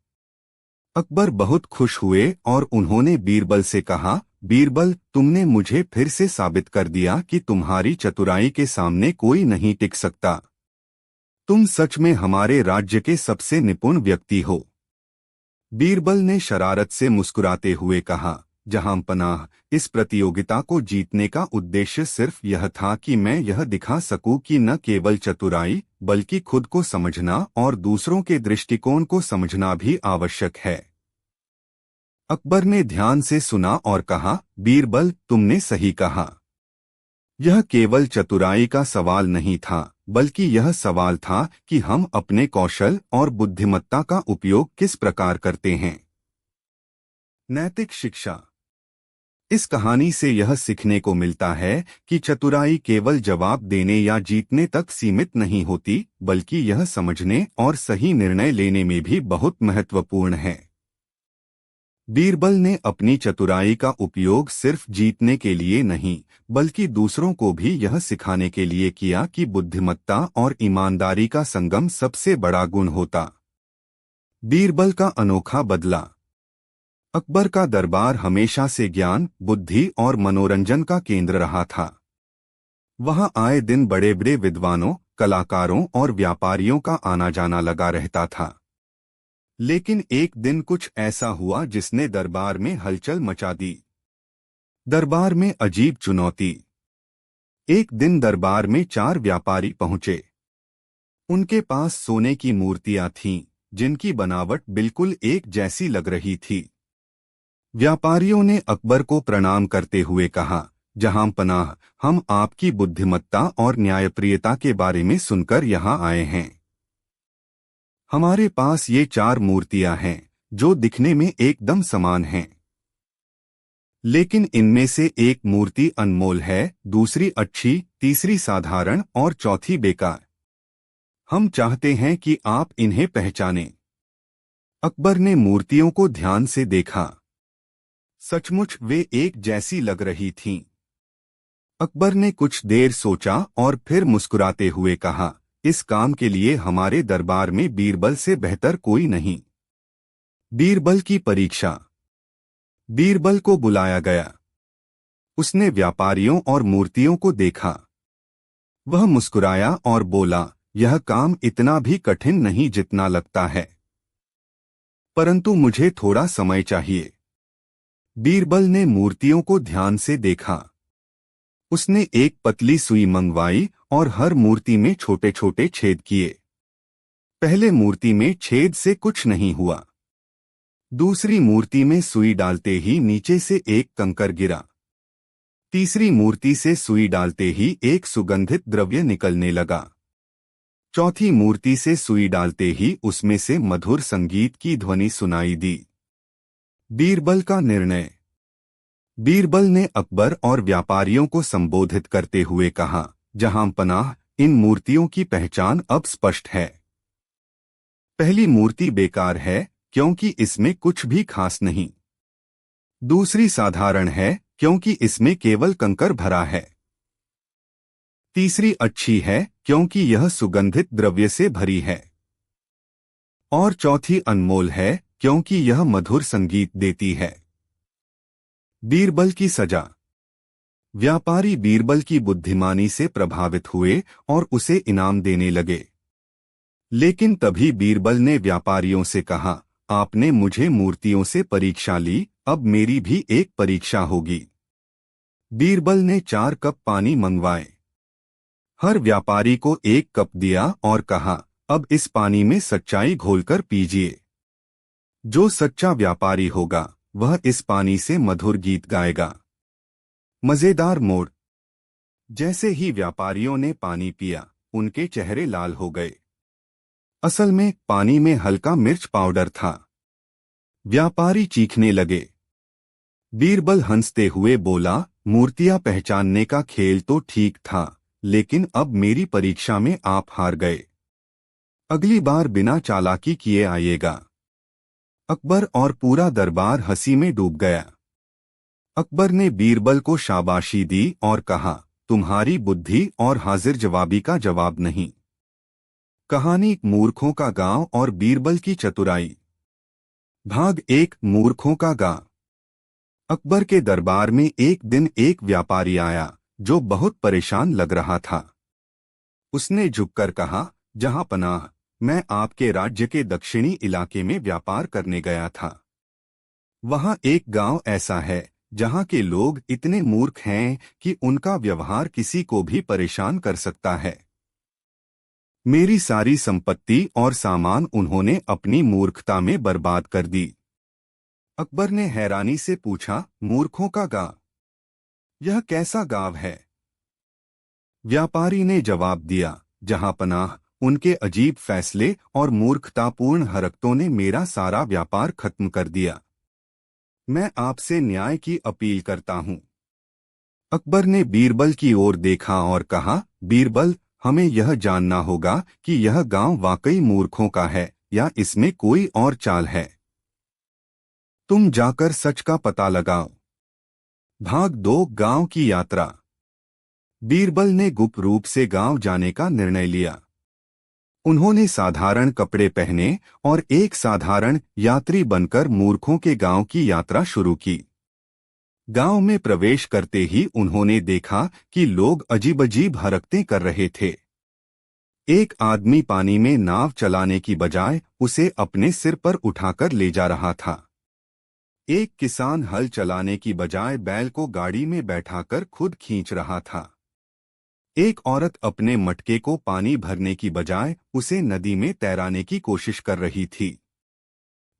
अकबर बहुत खुश हुए और उन्होंने बीरबल से कहा, बीरबल, तुमने मुझे फिर से साबित कर दिया कि तुम्हारी चतुराई के सामने कोई नहीं टिक सकता। तुम सच में हमारे राज्य के सबसे निपुण व्यक्ति हो। बीरबल ने शरारत से मुस्कुराते हुए कहा, जहांपनाह, इस प्रतियोगिता को जीतने का उद्देश्य सिर्फ यह था कि मैं यह दिखा सकूं कि न केवल चतुराई बल्कि खुद को समझना और दूसरों के दृष्टिकोण को समझना भी आवश्यक है। अकबर ने ध्यान से सुना और कहा, बीरबल, तुमने सही कहा। यह केवल चतुराई का सवाल नहीं था, बल्कि यह सवाल था कि हम अपने कौशल और बुद्धिमत्ता का उपयोग किस प्रकार करते हैं। नैतिक शिक्षा। इस कहानी से यह सीखने को मिलता है कि चतुराई केवल जवाब देने या जीतने तक सीमित नहीं होती, बल्कि यह समझने और सही निर्णय लेने में भी बहुत महत्वपूर्ण है। बीरबल ने अपनी चतुराई का उपयोग सिर्फ जीतने के लिए नहीं, बल्कि दूसरों को भी यह सिखाने के लिए किया कि बुद्धिमत्ता और ईमानदारी का संगम सबसे बड़ा गुण होता। बीरबल का अनोखा बदला। अकबर का दरबार हमेशा से ज्ञान, बुद्धि और मनोरंजन का केंद्र रहा था। वहां आए दिन बड़े बड़े विद्वानों, कलाकारों और व्यापारियों का आना जाना लगा रहता था। लेकिन एक दिन कुछ ऐसा हुआ जिसने दरबार में हलचल मचा दी। दरबार में अजीब चुनौती। एक दिन दरबार में 4 व्यापारी पहुंचे। उनके पास सोने की मूर्तियां थीं, जिनकी बनावट बिल्कुल एक जैसी लग रही थी। व्यापारियों ने अकबर को प्रणाम करते हुए कहा, जहांपनाह, हम आपकी बुद्धिमत्ता और न्यायप्रियता के बारे में सुनकर यहाँ आए हैं। हमारे पास ये 4 मूर्तियां हैं, जो दिखने में एकदम समान हैं। लेकिन इनमें से एक मूर्ति अनमोल है, दूसरी अच्छी, तीसरी साधारण और चौथी बेकार। हम चाहते हैं कि आप इन्हें पहचानें। अकबर ने मूर्तियों को ध्यान से देखा। सचमुच वे एक जैसी लग रही थीं। अकबर ने कुछ देर सोचा और फिर मुस्कुराते हुए कहा, इस काम के लिए हमारे दरबार में बीरबल से बेहतर कोई नहीं। बीरबल की परीक्षा। बीरबल को बुलाया गया। उसने व्यापारियों और मूर्तियों को देखा। वह मुस्कुराया और बोला, यह काम इतना भी कठिन नहीं जितना लगता है, परंतु मुझे थोड़ा समय चाहिए। बीरबल ने मूर्तियों को ध्यान से देखा। उसने एक पतली सुई मंगवाई और हर मूर्ति में छोटे छोटे छेद किए। पहले मूर्ति में छेद से कुछ नहीं हुआ। दूसरी मूर्ति में सुई डालते ही नीचे से एक कंकर गिरा। तीसरी मूर्ति से सुई डालते ही एक सुगंधित द्रव्य निकलने लगा। चौथी मूर्ति से सुई डालते ही उसमें से मधुर संगीत की ध्वनि सुनाई दी। बीरबल का निर्णय। बीरबल ने अकबर और व्यापारियों को संबोधित करते हुए कहा, जहांपनाह, इन मूर्तियों की पहचान अब स्पष्ट है। पहली मूर्ति बेकार है, क्योंकि इसमें कुछ भी खास नहीं। दूसरी साधारण है क्योंकि इसमें केवल कंकर भरा है। तीसरी अच्छी है क्योंकि यह सुगंधित द्रव्य से भरी है। और चौथी अनमोल है क्योंकि यह मधुर संगीत देती है। बीरबल की सजा। व्यापारी बीरबल की बुद्धिमानी से प्रभावित हुए और उसे इनाम देने लगे। लेकिन तभी बीरबल ने व्यापारियों से कहा, आपने मुझे मूर्तियों से परीक्षा ली, अब मेरी भी एक परीक्षा होगी। बीरबल ने 4 कप पानी मंगवाए। हर व्यापारी को 1 कप दिया और कहा, अब इस पानी में सच्चाई घोलकर पीजिए। जो सच्चा व्यापारी होगा वह इस पानी से मधुर गीत गाएगा। मजेदार मोड़। जैसे ही व्यापारियों ने पानी पिया, उनके चेहरे लाल हो गए। असल में पानी में हल्का मिर्च पाउडर था। व्यापारी चीखने लगे। बीरबल हंसते हुए बोला, मूर्तियां पहचानने का खेल तो ठीक था, लेकिन अब मेरी परीक्षा में आप हार गए। अगली बार बिना चालाकी किए आइएगा। अकबर और पूरा दरबार हंसी में डूब गया। अकबर ने बीरबल को शाबाशी दी और कहा, तुम्हारी बुद्धि और हाजिर जवाबी का जवाब नहीं। कहानी मूर्खों का गांव और बीरबल की चतुराई। भाग 1। मूर्खों का गांव। अकबर के दरबार में एक दिन एक व्यापारी आया जो बहुत परेशान लग रहा था। उसने झुककर कहा, जहां पनाह, मैं आपके राज्य के दक्षिणी इलाके में व्यापार करने गया था। वहां एक गांव ऐसा है जहां के लोग इतने मूर्ख हैं कि उनका व्यवहार किसी को भी परेशान कर सकता है। मेरी सारी संपत्ति और सामान उन्होंने अपनी मूर्खता में बर्बाद कर दी। अकबर ने हैरानी से पूछा, मूर्खों का गांव? यह कैसा गांव है? व्यापारी ने जवाब दिया, जहां पनाह, उनके अजीब फैसले और मूर्खतापूर्ण हरकतों ने मेरा सारा व्यापार खत्म कर दिया। मैं आपसे न्याय की अपील करता हूं। अकबर ने बीरबल की ओर देखा और कहा, बीरबल, हमें यह जानना होगा कि यह गांव वाकई मूर्खों का है या इसमें कोई और चाल है। तुम जाकर सच का पता लगाओ। भाग 2। गांव की यात्रा। बीरबल ने गुप्त रूप से गांव जाने का निर्णय लिया। उन्होंने साधारण कपड़े पहने और एक साधारण यात्री बनकर मूर्खों के गांव की यात्रा शुरू की। गांव में प्रवेश करते ही उन्होंने देखा कि लोग अजीब-अजीब हरकतें कर रहे थे। एक आदमी पानी में नाव चलाने की बजाय उसे अपने सिर पर उठाकर ले जा रहा था। एक किसान हल चलाने की बजाय बैल को गाड़ी में बैठाकर खुद खींच रहा था। एक औरत अपने मटके को पानी भरने की बजाय उसे नदी में तैराने की कोशिश कर रही थी।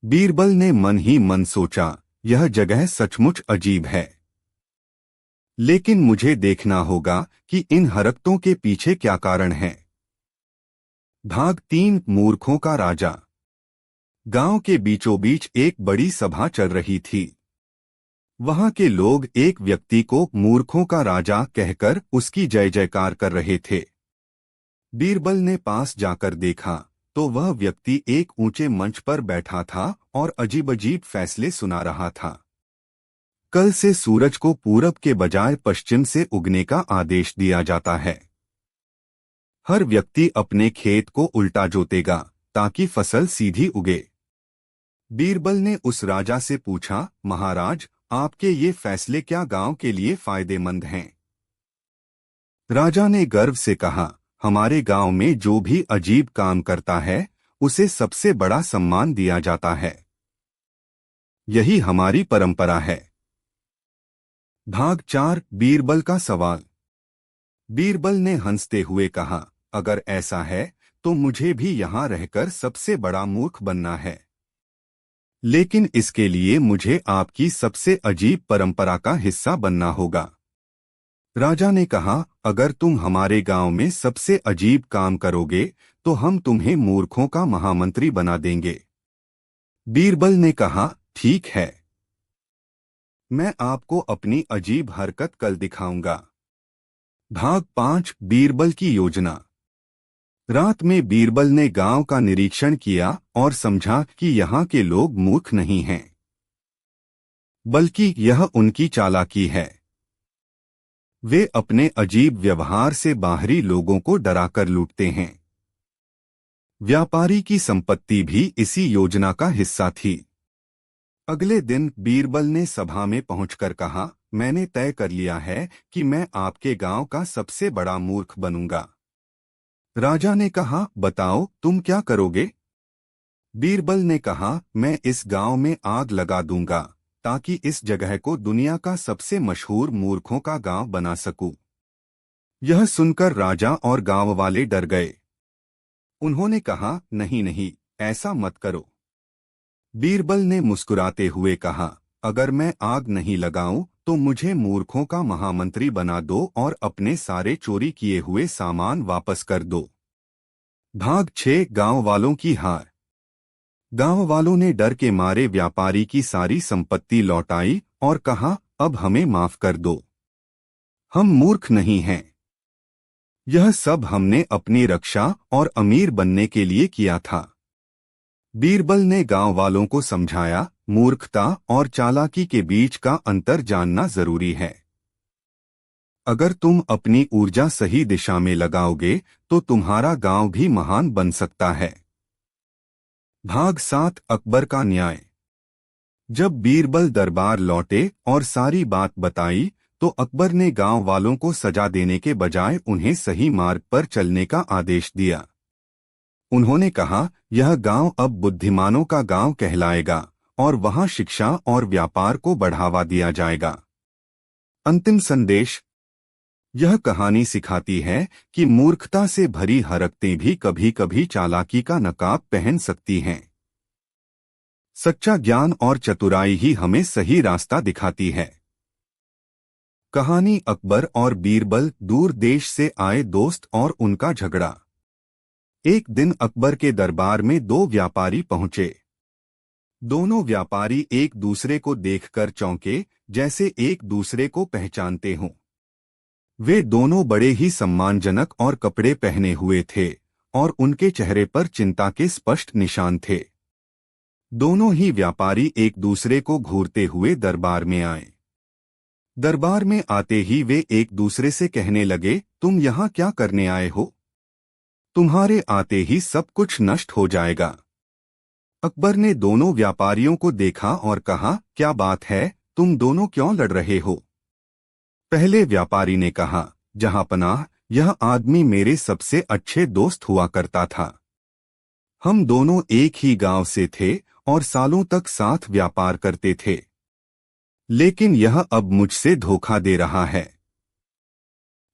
बीरबल ने मन ही मन सोचा, यह जगह सचमुच अजीब है। लेकिन मुझे देखना होगा कि इन हरकतों के पीछे क्या कारण है। भाग 3। मूर्खों का राजा। गांव के बीचों बीच एक बड़ी सभा चल रही थी। वहां के लोग एक व्यक्ति को मूर्खों का राजा कहकर उसकी जय जयकार कर रहे थे। बीरबल ने पास जाकर देखा तो वह व्यक्ति एक ऊंचे मंच पर बैठा था और अजीब-अजीब फैसले सुना रहा था। कल से सूरज को पूरब के बजाय पश्चिम से उगने का आदेश दिया जाता है। हर व्यक्ति अपने खेत को उल्टा जोतेगा ताकि फसल सीधी उगे। बीरबल ने उस राजा से पूछा, महाराज, आपके ये फैसले क्या गांव के लिए फायदेमंद हैं? राजा ने गर्व से कहा, हमारे गांव में जो भी अजीब काम करता है उसे सबसे बड़ा सम्मान दिया जाता है। यही हमारी परंपरा है। भाग 4। बीरबल का सवाल। बीरबल ने हंसते हुए कहा, अगर ऐसा है तो मुझे भी यहाँ रहकर सबसे बड़ा मूर्ख बनना है। लेकिन इसके लिए मुझे आपकी सबसे अजीब परंपरा का हिस्सा बनना होगा। राजा ने कहा, अगर तुम हमारे गांव में सबसे अजीब काम करोगे तो हम तुम्हें मूर्खों का महामंत्री बना देंगे। बीरबल ने कहा, ठीक है। मैं आपको अपनी अजीब हरकत कल दिखाऊंगा। भाग 5। बीरबल की योजना। रात में बीरबल ने गांव का निरीक्षण किया और समझा कि यहाँ के लोग मूर्ख नहीं हैं, बल्कि यह उनकी चालाकी है। वे अपने अजीब व्यवहार से बाहरी लोगों को डराकर लूटते हैं। व्यापारी की संपत्ति भी इसी योजना का हिस्सा थी। अगले दिन बीरबल ने सभा में पहुंचकर कहा, मैंने तय कर लिया है कि मैं आपके गांव का सबसे बड़ा मूर्ख बनूंगा। राजा ने कहा, बताओ तुम क्या करोगे? बीरबल ने कहा, मैं इस गांव में आग लगा दूंगा ताकि इस जगह को दुनिया का सबसे मशहूर मूर्खों का गांव बना सकूं। यह सुनकर राजा और गांव वाले डर गए। उन्होंने कहा, नहीं नहीं, ऐसा मत करो। बीरबल ने मुस्कुराते हुए कहा, अगर मैं आग नहीं लगाऊं तो मुझे मूर्खों का महामंत्री बना दो और अपने सारे चोरी किए हुए सामान वापस कर दो। भाग 6 गांव वालों की हार। गांव वालों ने डर के मारे व्यापारी की सारी संपत्ति लौटाई और कहा, अब हमें माफ कर दो, हम मूर्ख नहीं हैं। यह सब हमने अपनी रक्षा और अमीर बनने के लिए किया था। बीरबल ने गांव वालों को समझाया, मूर्खता और चालाकी के बीच का अंतर जानना जरूरी है। अगर तुम अपनी ऊर्जा सही दिशा में लगाओगे तो तुम्हारा गांव भी महान बन सकता है। भाग 7 अकबर का न्याय। जब बीरबल दरबार लौटे और सारी बात बताई तो अकबर ने गांव वालों को सजा देने के बजाय उन्हें सही मार्ग पर चलने का आदेश दिया। उन्होंने कहा, यह गांव अब बुद्धिमानों का गांव कहलाएगा और वहां शिक्षा और व्यापार को बढ़ावा दिया जाएगा। अंतिम संदेश। यह कहानी सिखाती है कि मूर्खता से भरी हरकतें भी कभी-कभी चालाकी का नकाब पहन सकती हैं। सच्चा ज्ञान और चतुराई ही हमें सही रास्ता दिखाती है। कहानी अकबर और बीरबल, दूर देश से आए दोस्त और उनका झगड़ा। एक दिन अकबर के दरबार में 2 व्यापारी पहुंचे। दोनों व्यापारी एक दूसरे को देखकर चौंके, जैसे एक दूसरे को पहचानते हों। वे दोनों बड़े ही सम्मानजनक और कपड़े पहने हुए थे और उनके चेहरे पर चिंता के स्पष्ट निशान थे। दोनों ही व्यापारी एक दूसरे को घूरते हुए दरबार में आए। दरबार में आते ही वे एक दूसरे से कहने लगे, तुम यहाँ क्या करने आए हो? तुम्हारे आते ही सब कुछ नष्ट हो जाएगा। अकबर ने दोनों व्यापारियों को देखा और कहा, क्या बात है, तुम दोनों क्यों लड़ रहे हो? पहले व्यापारी ने कहा, जहांपनाह, यह आदमी मेरे सबसे अच्छे दोस्त हुआ करता था। हम दोनों एक ही गांव से थे और सालों तक साथ व्यापार करते थे, लेकिन यह अब मुझसे धोखा दे रहा है।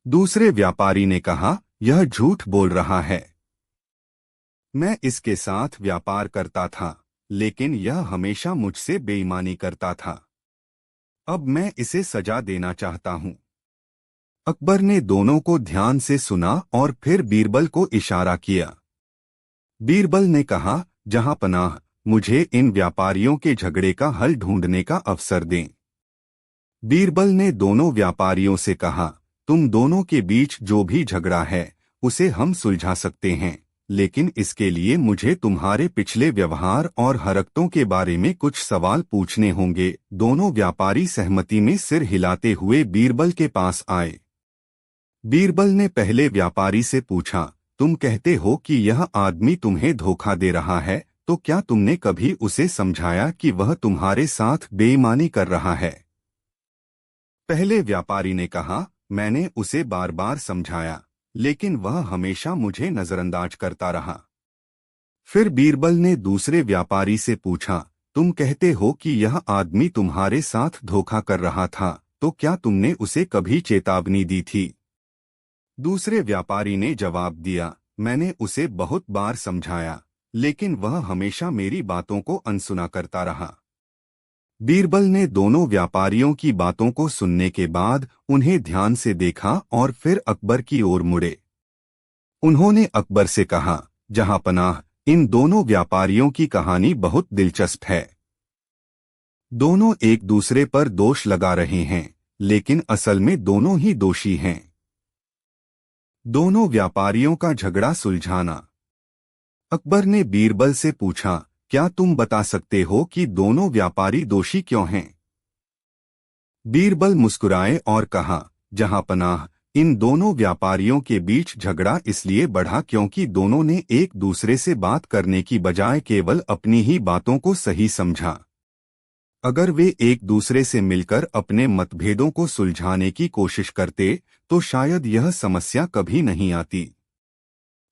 दूसरे व्यापारी ने कहा, यह झूठ बोल रहा है। मैं इसके साथ व्यापार करता था, लेकिन यह हमेशा मुझसे बेईमानी करता था। अब मैं इसे सजा देना चाहता हूं। अकबर ने दोनों को ध्यान से सुना और फिर बीरबल को इशारा किया। बीरबल ने कहा, जहांपनाह, मुझे इन व्यापारियों के झगड़े का हल ढूंढने का अवसर दें। बीरबल ने दोनों व्यापारियों से कहा, तुम दोनों के बीच जो भी झगड़ा है उसे हम सुलझा सकते हैं, लेकिन इसके लिए मुझे तुम्हारे पिछले व्यवहार और हरकतों के बारे में कुछ सवाल पूछने होंगे। दोनों व्यापारी सहमति में सिर हिलाते हुए बीरबल के पास आए। बीरबल ने पहले व्यापारी से पूछा, तुम कहते हो कि यह आदमी तुम्हें धोखा दे रहा है, तो क्या तुमने कभी उसे समझाया कि वह तुम्हारे साथ बेईमानी कर रहा है? पहले व्यापारी ने कहा, मैंने उसे बार बार समझाया, लेकिन वह हमेशा मुझे नजरअंदाज करता रहा। फिर बीरबल ने दूसरे व्यापारी से पूछा, तुम कहते हो कि यह आदमी तुम्हारे साथ धोखा कर रहा था, तो क्या तुमने उसे कभी चेतावनी दी थी? दूसरे व्यापारी ने जवाब दिया, मैंने उसे बहुत बार समझाया, लेकिन वह हमेशा मेरी बातों को अनसुना करता रहा। बीरबल ने दोनों व्यापारियों की बातों को सुनने के बाद उन्हें ध्यान से देखा और फिर अकबर की ओर मुड़े। उन्होंने अकबर से कहा, जहांपनाह, इन दोनों व्यापारियों की कहानी बहुत दिलचस्प है। दोनों एक दूसरे पर दोष लगा रहे हैं, लेकिन असल में दोनों ही दोषी हैं। दोनों व्यापारियों का झगड़ा सुलझाना। अकबर ने बीरबल से पूछा, क्या तुम बता सकते हो कि दोनों व्यापारी दोषी क्यों हैं? बीरबल मुस्कुराए और कहा, जहां पनाह, इन दोनों व्यापारियों के बीच झगड़ा इसलिए बढ़ा क्योंकि दोनों ने एक दूसरे से बात करने की बजाय केवल अपनी ही बातों को सही समझा। अगर वे एक दूसरे से मिलकर अपने मतभेदों को सुलझाने की कोशिश करते तो शायद यह समस्या कभी नहीं आती।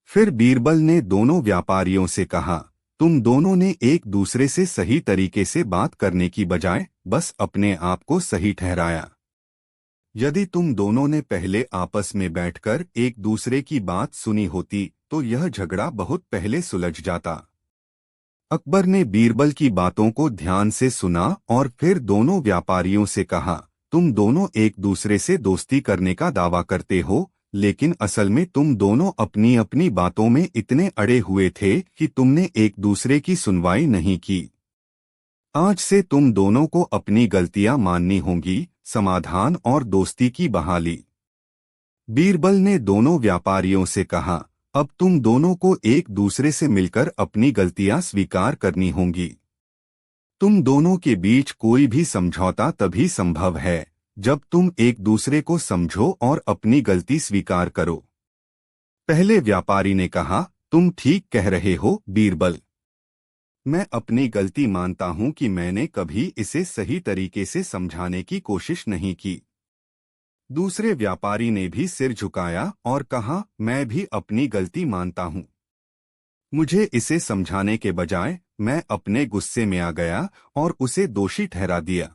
फिर बीरबल ने दोनों व्यापारियों से कहा, तुम दोनों ने एक दूसरे से सही तरीके से बात करने की बजाय बस अपने आप को सही ठहराया। यदि तुम दोनों ने पहले आपस में बैठकर एक दूसरे की बात सुनी होती तो यह झगड़ा बहुत पहले सुलझ जाता। अकबर ने बीरबल की बातों को ध्यान से सुना और फिर दोनों व्यापारियों से कहा, तुम दोनों एक दूसरे से दोस्ती करने का दावा करते हो, लेकिन असल में तुम दोनों अपनी अपनी बातों में इतने अड़े हुए थे कि तुमने एक दूसरे की सुनवाई नहीं की। आज से तुम दोनों को अपनी गलतियां माननी होंगी। समाधान और दोस्ती की बहाली। बीरबल ने दोनों व्यापारियों से कहा, अब तुम दोनों को एक दूसरे से मिलकर अपनी गलतियां स्वीकार करनी होंगी। तुम दोनों के बीच कोई भी समझौता तभी संभव है जब तुम एक दूसरे को समझो और अपनी गलती स्वीकार करो। पहले व्यापारी ने कहा, तुम ठीक कह रहे हो बीरबल। मैं अपनी गलती मानता हूं कि मैंने कभी इसे सही तरीके से समझाने की कोशिश नहीं की। दूसरे व्यापारी ने भी सिर झुकाया और कहा, मैं भी अपनी गलती मानता हूं। मुझे इसे समझाने के बजाय मैं अपने गुस्से में आ गया और उसे दोषी ठहरा दिया।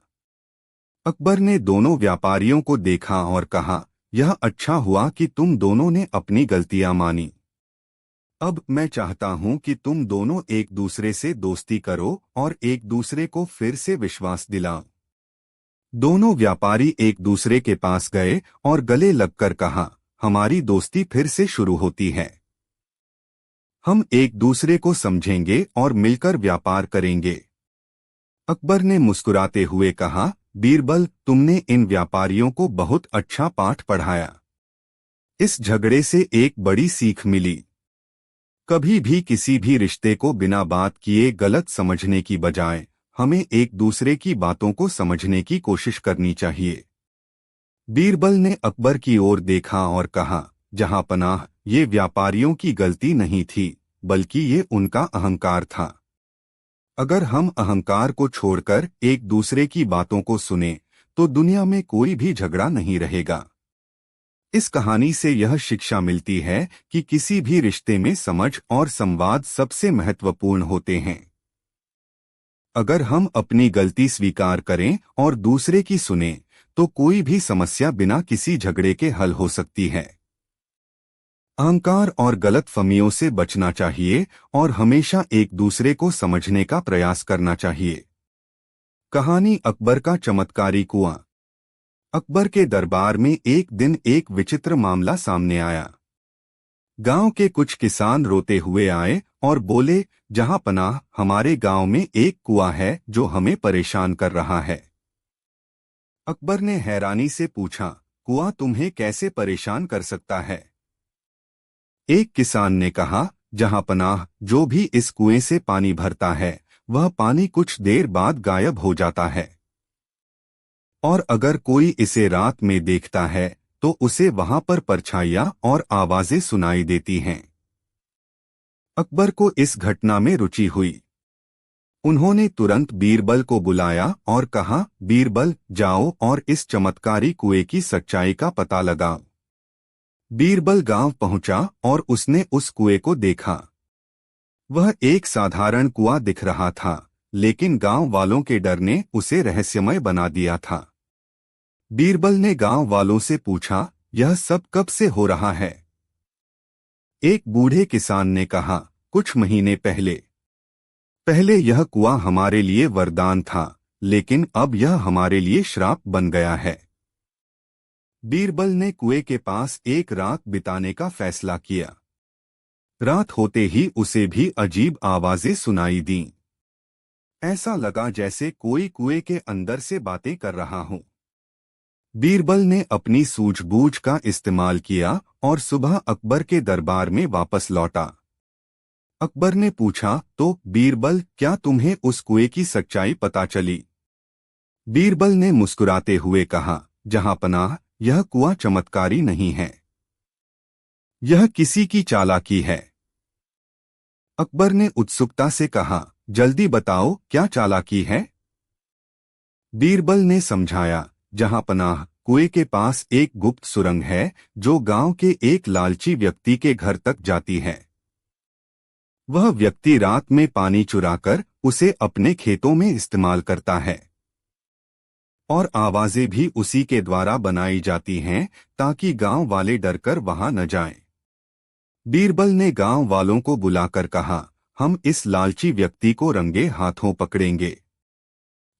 अकबर ने दोनों व्यापारियों को देखा और कहा, यह अच्छा हुआ कि तुम दोनों ने अपनी गलतियां मानी। अब मैं चाहता हूं कि तुम दोनों एक दूसरे से दोस्ती करो और एक दूसरे को फिर से विश्वास दिलाओ। दोनों व्यापारी एक दूसरे के पास गए और गले लगकर कहा, हमारी दोस्ती फिर से शुरू होती है। हम एक दूसरे को समझेंगे और मिलकर व्यापार करेंगे। अकबर ने मुस्कुराते हुए कहा, बीरबल, तुमने इन व्यापारियों को बहुत अच्छा पाठ पढ़ाया। इस झगड़े से एक बड़ी सीख मिली। कभी भी किसी भी रिश्ते को बिना बात किए गलत समझने की बजाय हमें एक दूसरे की बातों को समझने की कोशिश करनी चाहिए। बीरबल ने अकबर की ओर देखा और कहा, जहां पनाह, ये व्यापारियों की गलती नहीं थी, बल्कि ये उनका अहंकार था। अगर हम अहंकार को छोड़कर एक दूसरे की बातों को सुने तो दुनिया में कोई भी झगड़ा नहीं रहेगा। इस कहानी से यह शिक्षा मिलती है कि किसी भी रिश्ते में समझ और संवाद सबसे महत्वपूर्ण होते हैं। अगर हम अपनी गलती स्वीकार करें और दूसरे की सुनें, तो कोई भी समस्या बिना किसी झगड़े के हल हो सकती है। अहंकार और गलतफहमियों से बचना चाहिए और हमेशा एक दूसरे को समझने का प्रयास करना चाहिए। कहानी अकबर का चमत्कारी कुआं। अकबर के दरबार में एक दिन एक विचित्र मामला सामने आया। गांव के कुछ किसान रोते हुए आए और बोले, जहां पनाह, हमारे गांव में एक कुआं है जो हमें परेशान कर रहा है। अकबर ने हैरानी से पूछा, कुआं तुम्हें कैसे परेशान कर सकता है? एक किसान ने कहा, जहां पनाह, जो भी इस कुएं से पानी भरता है वह पानी कुछ देर बाद गायब हो जाता है, और अगर कोई इसे रात में देखता है तो उसे वहां पर परछाइयां और आवाजें सुनाई देती हैं। अकबर को इस घटना में रुचि हुई। उन्होंने तुरंत बीरबल को बुलाया और कहा, बीरबल, जाओ और इस चमत्कारी कुएं की सच्चाई का पता लगाओ। बीरबल गांव पहुंचा और उसने उस कुएं को देखा। वह एक साधारण कुआं दिख रहा था, लेकिन गांव वालों के डर ने उसे रहस्यमय बना दिया था। बीरबल ने गांव वालों से पूछा, यह सब कब से हो रहा है? एक बूढ़े किसान ने कहा, कुछ महीने पहले। पहले यह कुआं हमारे लिए वरदान था, लेकिन अब यह हमारे लिए श्राप बन गया है। बीरबल ने कुएं के पास एक रात बिताने का फैसला किया। रात होते ही उसे भी अजीब आवाजें सुनाई दीं। ऐसा लगा जैसे कोई कुएं के अंदर से बातें कर रहा हो। बीरबल ने अपनी सूझबूझ का इस्तेमाल किया और सुबह अकबर के दरबार में वापस लौटा। अकबर ने पूछा, तो बीरबल, क्या तुम्हें उस कुएं की सच्चाई पता चली? बीरबल ने मुस्कुराते हुए कहा, जहांपनाह, यह कुआं चमत्कारी नहीं है, यह किसी की चालाकी है। अकबर ने उत्सुकता से कहा, जल्दी बताओ, क्या चालाकी है? बीरबल ने समझाया, जहांपनाह, कुएं के पास एक गुप्त सुरंग है जो गांव के एक लालची व्यक्ति के घर तक जाती है। वह व्यक्ति रात में पानी चुराकर उसे अपने खेतों में इस्तेमाल करता है और आवाजें भी उसी के द्वारा बनाई जाती हैं ताकि गांव वाले डरकर वहां न जाएं। बीरबल ने गांव वालों को बुलाकर कहा, हम इस लालची व्यक्ति को रंगे हाथों पकड़ेंगे।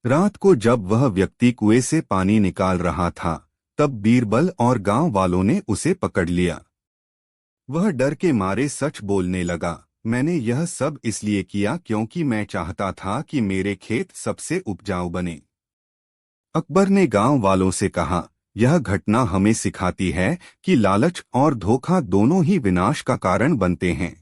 रात को जब वह व्यक्ति कुएं से पानी निकाल रहा था, तब बीरबल और गांव वालों ने उसे पकड़ लिया। वह डर के मारे सच बोलने लगा, मैंने यह सब इसलिए किया क्योंकि मैं चाहता था कि मेरे खेत सबसे उपजाऊ बने। अकबर ने गांव वालों से कहा, यह घटना हमें सिखाती है कि लालच और धोखा दोनों ही विनाश का कारण बनते हैं।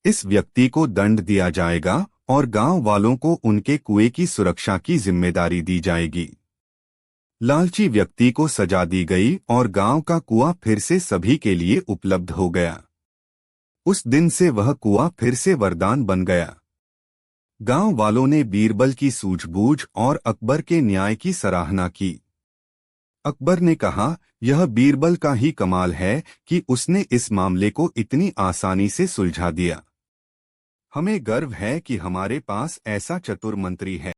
इस व्यक्ति को दंड दिया जाएगा और गांव वालों को उनके कुएं की सुरक्षा की जिम्मेदारी दी जाएगी। लालची व्यक्ति को सजा दी गई और गांव का कुआं फिर से सभी के लिए उपलब्ध हो गया। उस दिन से वह कुआं फिर से वरदान बन गया। गांव वालों ने बीरबल की सूझबूझ और अकबर के न्याय की सराहना की। अकबर ने कहा, यह बीरबल का ही कमाल है कि उसने इस मामले को इतनी आसानी से सुलझा दिया। हमें गर्व है कि हमारे पास ऐसा चतुर मंत्री है।